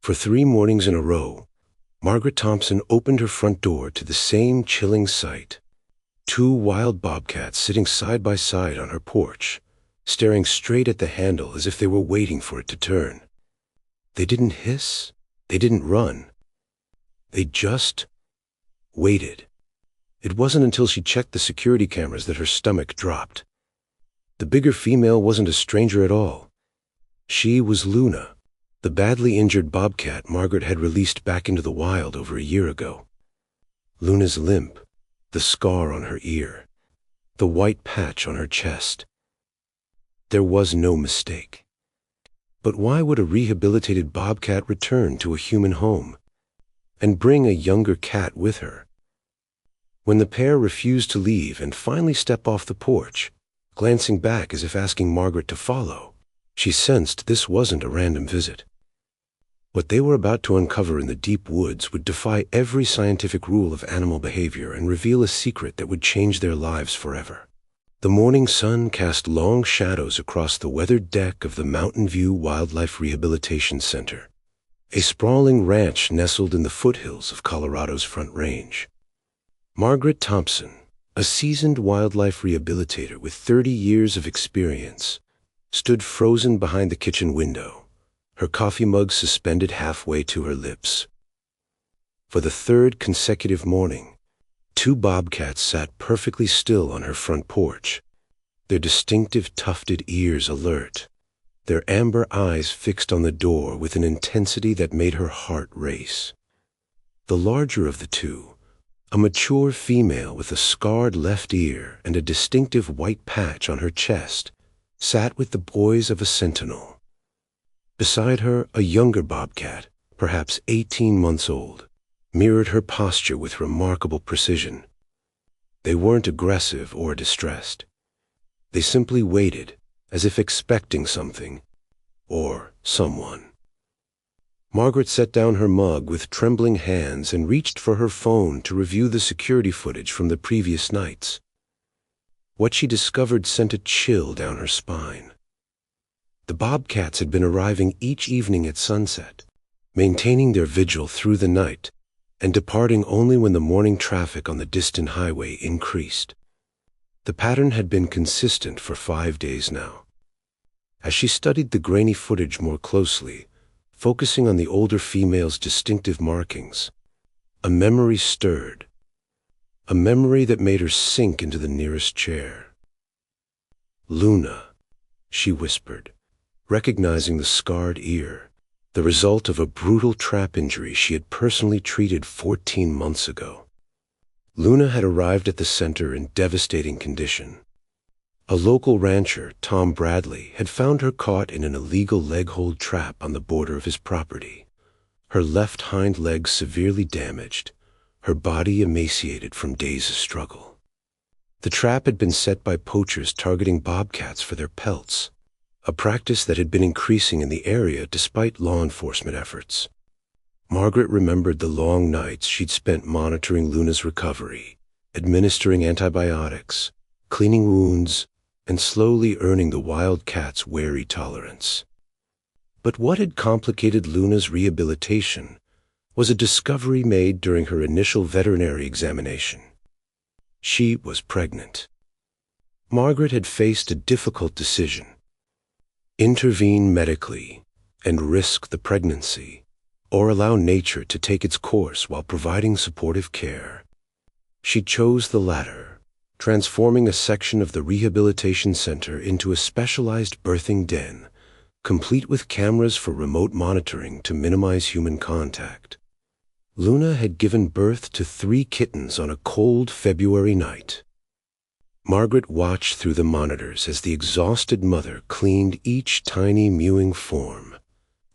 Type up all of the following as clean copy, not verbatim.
For 3 mornings in a row, Margaret Thompson opened her front door to the same chilling sight. 2 wild bobcats sitting side by side on her porch, staring straight at the handle as if they were waiting for it to turn. They didn't hiss, they didn't run. They just waited. It wasn't until she checked the security cameras that her stomach dropped. The bigger female wasn't a stranger at all. She was Luna, the badly injured bobcat Margaret had released back into the wild over a year ago. Luna's limp, the scar on her ear, the white patch on her chest. There was no mistake. But why would a rehabilitated bobcat return to a human home and bring a younger cat with her? When the pair refused to leave and finally step off the porch, glancing back as if asking Margaret to follow, she sensed this wasn't a random visit. What they were about to uncover in the deep woods would defy every scientific rule of animal behavior and reveal a secret that would change their lives forever. The morning sun cast long shadows across the weathered deck of the Mountain View Wildlife Rehabilitation Center, a sprawling ranch nestled in the foothills of Colorado's Front Range. Margaret Thompson, a seasoned wildlife rehabilitator with 30 years of experience, stood frozen behind the kitchen window, her coffee mug suspended halfway to her lips. For the 3rd consecutive morning, 2 bobcats sat perfectly still on her front porch, their distinctive tufted ears alert, their amber eyes fixed on the door with an intensity that made her heart race. The larger of the 2, a mature female with a scarred left ear and a distinctive white patch on her chest, sat with the poise of a sentinel. Beside her, a younger bobcat, perhaps 18 months old, mirrored her posture with remarkable precision. They weren't aggressive or distressed. They simply waited, as if expecting something, or someone. Margaret set down her mug with trembling hands and reached for her phone to review the security footage from the previous nights. What she discovered sent a chill down her spine. The bobcats had been arriving each evening at sunset, maintaining their vigil through the night, and departing only when the morning traffic on the distant highway increased. The pattern had been consistent for 5 days now. As she studied the grainy footage more closely, focusing on the older female's distinctive markings, a memory stirred, a memory that made her sink into the nearest chair. "Luna," she whispered, recognizing the scarred ear, the result of a brutal trap injury she had personally treated 14 months ago. Luna had arrived at the center in devastating condition. A local rancher, Tom Bradley, had found her caught in an illegal leg-hold trap on the border of his property, her left hind leg severely damaged, her body emaciated from days of struggle. The trap had been set by poachers targeting bobcats for their pelts, a practice that had been increasing in the area despite law enforcement efforts. Margaret remembered the long nights she'd spent monitoring Luna's recovery, administering antibiotics, cleaning wounds, and slowly earning the wild cat's wary tolerance. But what had complicated Luna's rehabilitation was a discovery made during her initial veterinary examination. She was pregnant. Margaret had faced a difficult decision: intervene medically and risk the pregnancy, or allow nature to take its course while providing supportive care. She chose the latter, transforming a section of the rehabilitation center into a specialized birthing den, complete with cameras for remote monitoring to minimize human contact. Luna had given birth to 3 kittens on a cold February night. Margaret watched through the monitors as the exhausted mother cleaned each tiny mewing form,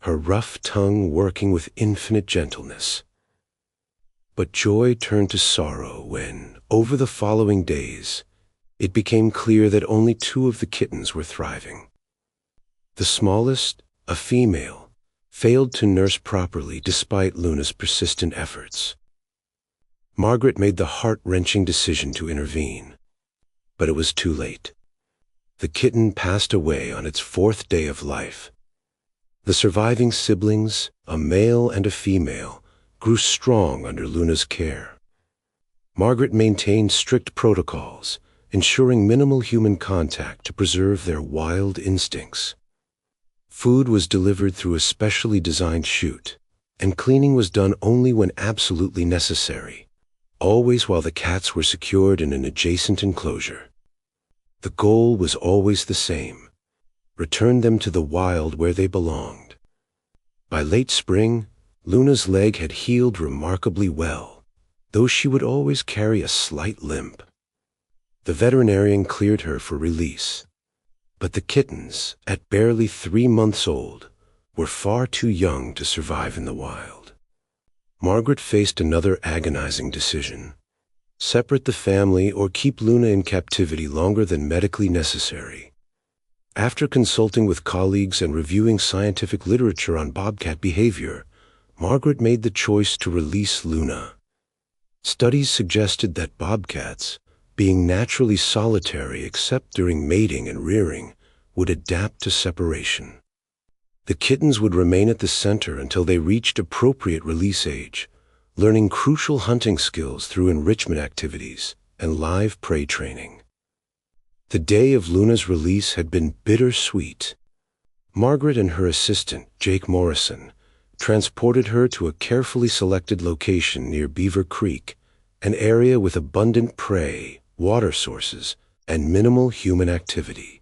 her rough tongue working with infinite gentleness. But joy turned to sorrow when, over the following days, it became clear that only 2 of the kittens were thriving. The smallest, a female, failed to nurse properly despite Luna's persistent efforts. Margaret made the heart-wrenching decision to intervene, but it was too late. The kitten passed away on its 4th day of life. The surviving siblings, a male and a female, grew strong under Luna's care. Margaret maintained strict protocols, ensuring minimal human contact to preserve their wild instincts. Food was delivered through a specially designed chute, and cleaning was done only when absolutely necessary, always while the cats were secured in an adjacent enclosure. The goal was always the same: return them to the wild where they belonged. By late spring, Luna's leg had healed remarkably well, though she would always carry a slight limp. The veterinarian cleared her for release, but the kittens, at barely 3 months old, were far too young to survive in the wild. Margaret faced another agonizing decision: separate the family or keep Luna in captivity longer than medically necessary. After consulting with colleagues and reviewing scientific literature on bobcat behavior, Margaret made the choice to release Luna. Studies suggested that bobcats, being naturally solitary except during mating and rearing, would adapt to separation. The kittens would remain at the center until they reached appropriate release age, learning crucial hunting skills through enrichment activities and live prey training. The day of Luna's release had been bittersweet. Margaret and her assistant, Jake Morrison, transported her to a carefully selected location near Beaver Creek, an area with abundant prey, water sources, and minimal human activity.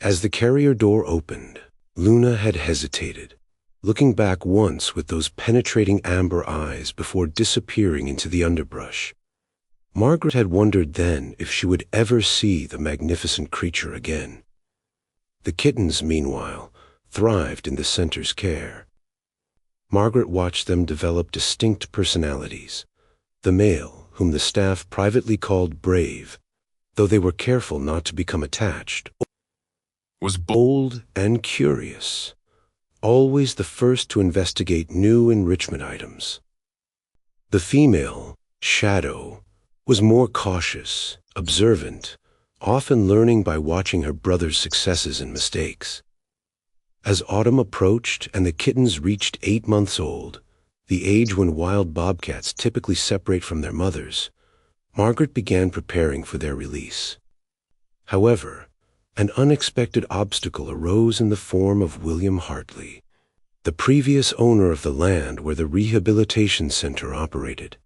As the carrier door opened, Luna had hesitated, looking back once with those penetrating amber eyes before disappearing into the underbrush. Margaret had wondered then if she would ever see the magnificent creature again. The kittens, meanwhile, thrived in the center's care. Margaret watched them develop distinct personalities. The male, whom the staff privately called Brave, though they were careful not to become attached, was bold and curious, always the first to investigate new enrichment items. The female, Shadow, was more cautious, observant, often learning by watching her brother's successes and mistakes. As autumn approached and the kittens reached 8 months old, the age when wild bobcats typically separate from their mothers, Margaret began preparing for their release. However, an unexpected obstacle arose in the form of William Hartley, the previous owner of the land where the rehabilitation center operated.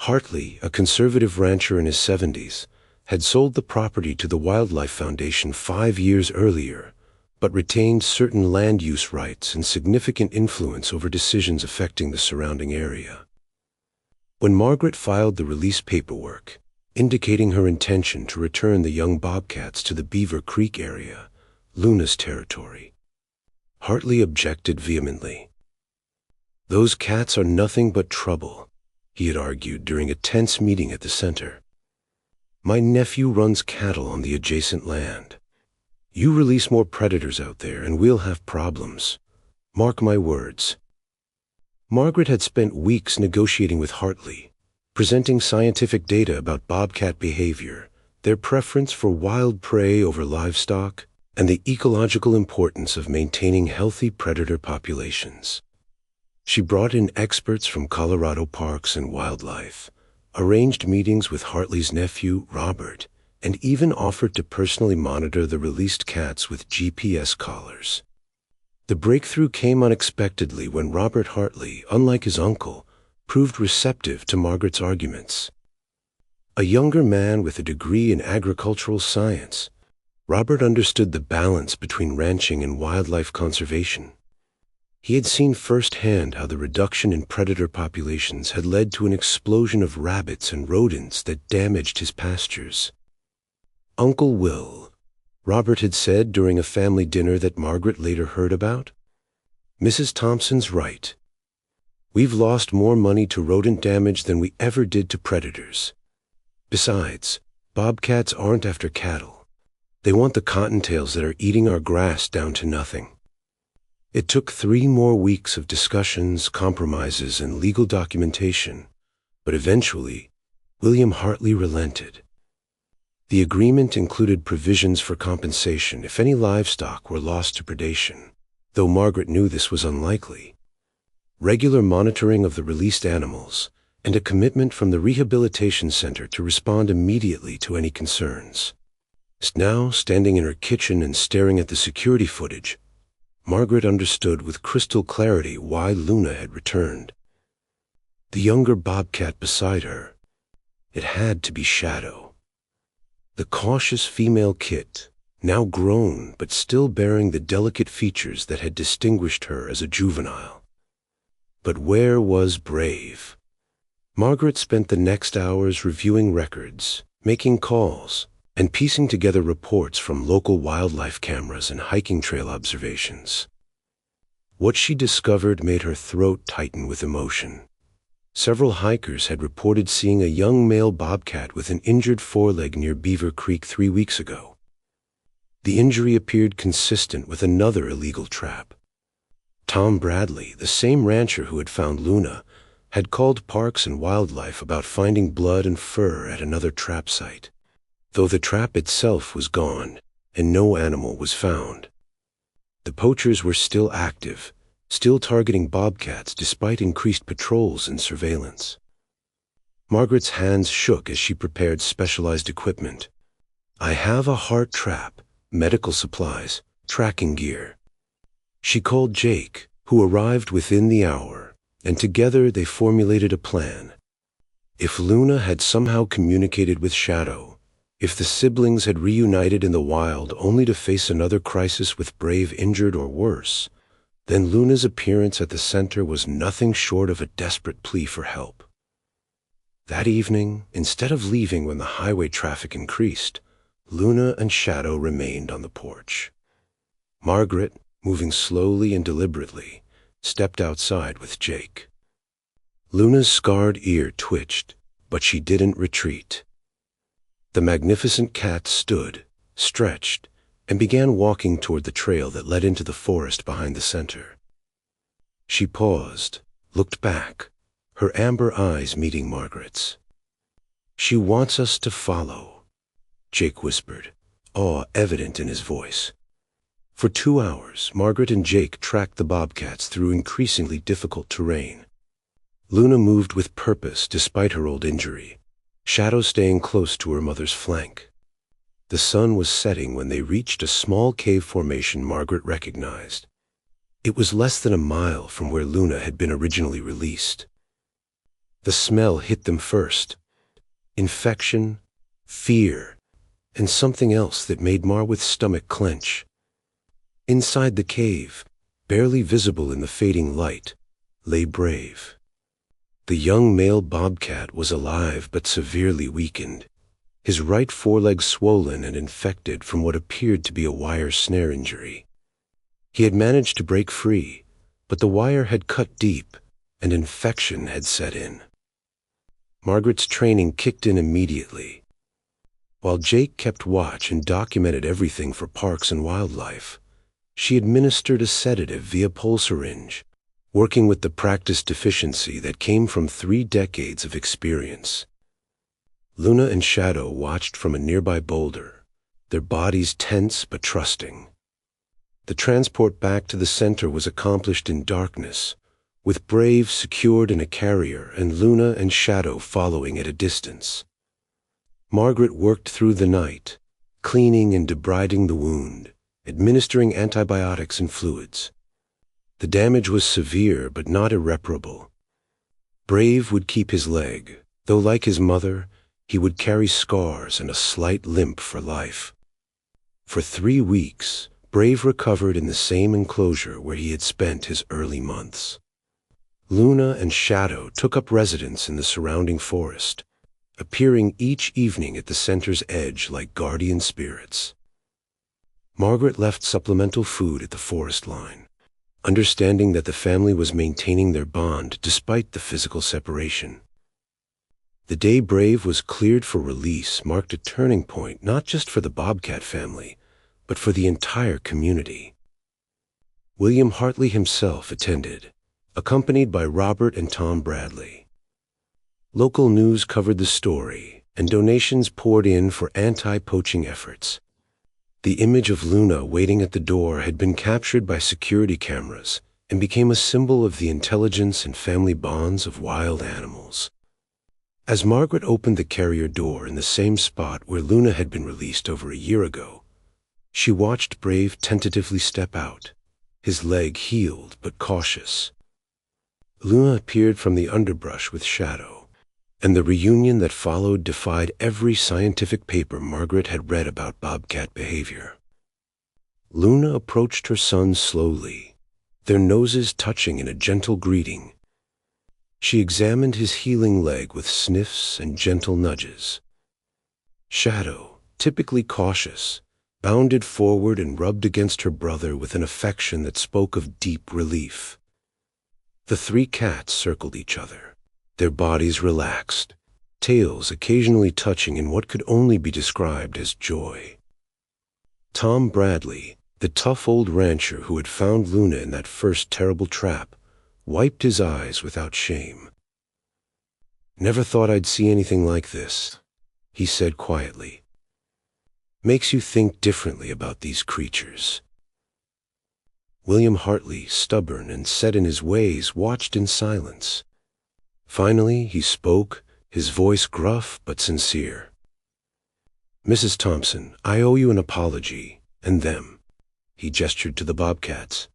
Hartley, a conservative rancher in his 70s, had sold the property to the Wildlife Foundation 5 years earlier, but retained certain land use rights and significant influence over decisions affecting the surrounding area. When Margaret filed the release paperwork, indicating her intention to return the young bobcats to the Beaver Creek area, Luna's territory, Hartley objected vehemently. "Those cats are nothing but trouble," he had argued during a tense meeting at the center. "My nephew runs cattle on the adjacent land. You release more predators out there and we'll have problems. Mark my words." Margaret had spent weeks negotiating with Hartley, presenting scientific data about bobcat behavior, their preference for wild prey over livestock, and the ecological importance of maintaining healthy predator populations. She brought in experts from Colorado Parks and Wildlife, arranged meetings with Hartley's nephew, Robert, and even offered to personally monitor the released cats with GPS collars. The breakthrough came unexpectedly when Robert Hartley, unlike his uncle, proved receptive to Margaret's arguments. A younger man with a degree in agricultural science, Robert understood the balance between ranching and wildlife conservation. He had seen firsthand how the reduction in predator populations had led to an explosion of rabbits and rodents that damaged his pastures. "Uncle Will," Robert had said during a family dinner that Margaret later heard about, "Mrs. Thompson's right. We've lost more money to rodent damage than we ever did to predators. Besides, bobcats aren't after cattle. They want the cottontails that are eating our grass down to nothing." It took 3 more weeks of discussions, compromises, and legal documentation, but eventually, William Hartley relented. The agreement included provisions for compensation if any livestock were lost to predation, though Margaret knew this was unlikely. Regular monitoring of the released animals, and a commitment from the rehabilitation center to respond immediately to any concerns. Now, standing in her kitchen and staring at the security footage, Margaret understood with crystal clarity why Luna had returned. The younger bobcat beside her, it had to be Shadow. The cautious female kit, now grown but still bearing the delicate features that had distinguished her as a juvenile. But where was Brave? Margaret spent the next hours reviewing records, making calls, and piecing together reports from local wildlife cameras and hiking trail observations. What she discovered made her throat tighten with emotion. Several hikers had reported seeing a young male bobcat with an injured foreleg near Beaver Creek 3 weeks ago. The injury appeared consistent with another illegal trap. Tom Bradley, the same rancher who had found Luna, had called Parks and Wildlife about finding blood and fur at another trap site, though the trap itself was gone and no animal was found. The poachers were still active, still targeting bobcats despite increased patrols and surveillance. Margaret's hands shook as she prepared specialized equipment. "I have a heart trap, medical supplies, tracking gear." She called Jake, who arrived within the hour, and together they formulated a plan. If Luna had somehow communicated with Shadow, if the siblings had reunited in the wild only to face another crisis with Brave injured or worse, then Luna's appearance at the center was nothing short of a desperate plea for help. That evening, instead of leaving when the highway traffic increased, Luna and Shadow remained on the porch. Margaret, moving slowly and deliberately, stepped outside with Jake. Luna's scarred ear twitched, but she didn't retreat. The magnificent cat stood, stretched, and began walking toward the trail that led into the forest behind the center. She paused, looked back, her amber eyes meeting Margaret's. "She wants us to follow," Jake whispered, awe evident in his voice. For 2 hours, Margaret and Jake tracked the bobcats through increasingly difficult terrain. Luna moved with purpose despite her old injury, Shadow staying close to her mother's flank. The sun was setting when they reached a small cave formation Margaret recognized. It was less than a mile from where Luna had been originally released. The smell hit them first. Infection, fear, and something else that made Marwith's stomach clench. Inside the cave, barely visible in the fading light, lay Brave. The young male bobcat was alive but severely weakened, his right foreleg swollen and infected from what appeared to be a wire snare injury. He had managed to break free, but the wire had cut deep, and infection had set in. Margaret's training kicked in immediately. While Jake kept watch and documented everything for Parks and Wildlife, she administered a sedative via pulse syringe, working with the practice deficiency that came from 3 decades of experience. Luna and Shadow watched from a nearby boulder, their bodies tense but trusting. The transport back to the center was accomplished in darkness, with Brave secured in a carrier and Luna and Shadow following at a distance. Margaret worked through the night, cleaning and debriding the wound, administering antibiotics and fluids. The damage was severe but not irreparable. Brave would keep his leg, though like his mother, he would carry scars and a slight limp for life. For 3 weeks, Brave recovered in the same enclosure where he had spent his early months. Luna and Shadow took up residence in the surrounding forest, appearing each evening at the center's edge like guardian spirits. Margaret left supplemental food at the forest line, understanding that the family was maintaining their bond despite the physical separation. The day Brave was cleared for release marked a turning point not just for the Bobcat family, but for the entire community. William Hartley himself attended, accompanied by Robert and Tom Bradley. Local news covered the story, and donations poured in for anti-poaching efforts. The image of Luna waiting at the door had been captured by security cameras and became a symbol of the intelligence and family bonds of wild animals. As Margaret opened the carrier door in the same spot where Luna had been released over a year ago, she watched Brave tentatively step out, his leg healed but cautious. Luna appeared from the underbrush with Shadow, and the reunion that followed defied every scientific paper Margaret had read about bobcat behavior. Luna approached her son slowly, their noses touching in a gentle greeting. She examined his healing leg with sniffs and gentle nudges. Shadow, typically cautious, bounded forward and rubbed against her brother with an affection that spoke of deep relief. The three cats circled each other, their bodies relaxed, tails occasionally touching in what could only be described as joy. Tom Bradley, the tough old rancher who had found Luna in that first terrible trap, wiped his eyes without shame. "Never thought I'd see anything like this," he said quietly. "Makes you think differently about these creatures." William Hartley, stubborn and set in his ways, watched in silence. Finally, he spoke, his voice gruff but sincere. "Mrs. Thompson, I owe you an apology, and them." He gestured to the Bobcats.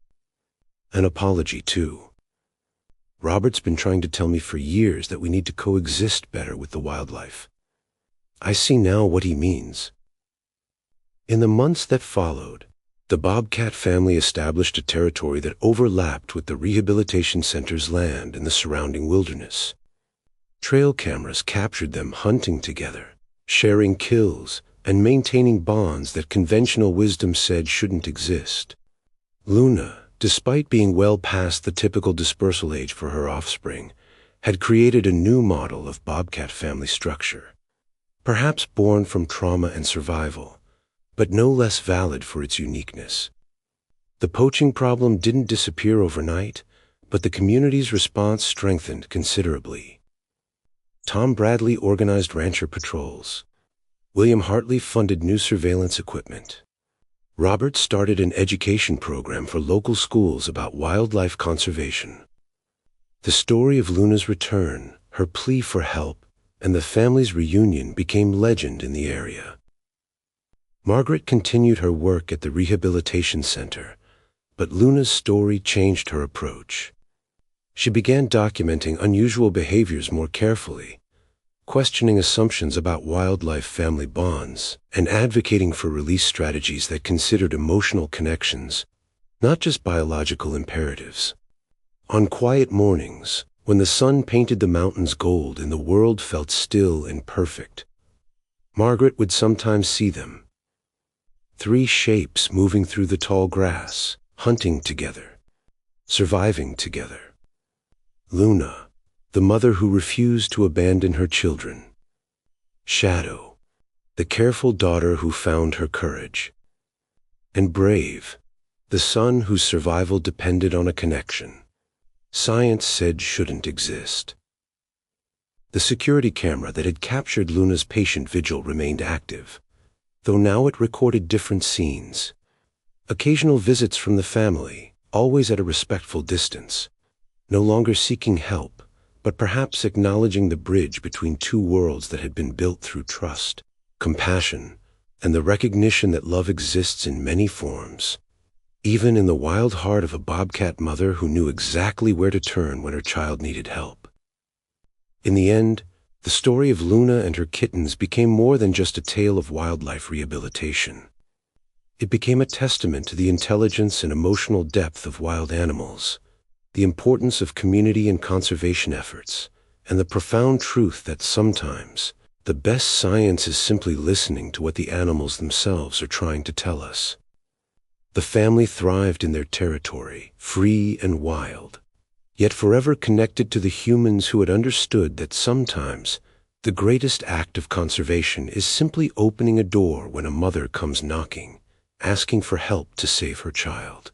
"An apology, too. Robert's been trying to tell me for years that we need to coexist better with the wildlife. I see now what he means." In the months that followed, the Bobcat family established a territory that overlapped with the rehabilitation center's land in the surrounding wilderness. Trail cameras captured them hunting together, sharing kills, and maintaining bonds that conventional wisdom said shouldn't exist. Luna, despite being well past the typical dispersal age for her offspring, had created a new model of Bobcat family structure, perhaps born from trauma and survival, but no less valid for its uniqueness. The poaching problem didn't disappear overnight, but the community's response strengthened considerably. Tom Bradley organized rancher patrols. William Hartley funded new surveillance equipment. Robert started an education program for local schools about wildlife conservation. The story of Luna's return, her plea for help, and the family's reunion became legend in the area. Margaret continued her work at the rehabilitation center, but Luna's story changed her approach. She began documenting unusual behaviors more carefully, questioning assumptions about wildlife family bonds, and advocating for release strategies that considered emotional connections, not just biological imperatives. On quiet mornings, when the sun painted the mountains gold and the world felt still and perfect, Margaret would sometimes see them. Three shapes moving through the tall grass, hunting together, surviving together. Luna, the mother who refused to abandon her children. Shadow, the careful daughter who found her courage. And Brave, the son whose survival depended on a connection science said shouldn't exist. The security camera that had captured Luna's patient vigil remained active, though now it recorded different scenes. Occasional visits from the family, always at a respectful distance, no longer seeking help, but perhaps acknowledging the bridge between two worlds that had been built through trust, compassion, and the recognition that love exists in many forms, even in the wild heart of a bobcat mother who knew exactly where to turn when her child needed help. In the end, the story of Luna and her kittens became more than just a tale of wildlife rehabilitation. It became a testament to the intelligence and emotional depth of wild animals, the importance of community and conservation efforts, and the profound truth that sometimes the best science is simply listening to what the animals themselves are trying to tell us. The family thrived in their territory, free and wild, yet forever connected to the humans who had understood that sometimes the greatest act of conservation is simply opening a door when a mother comes knocking, asking for help to save her child.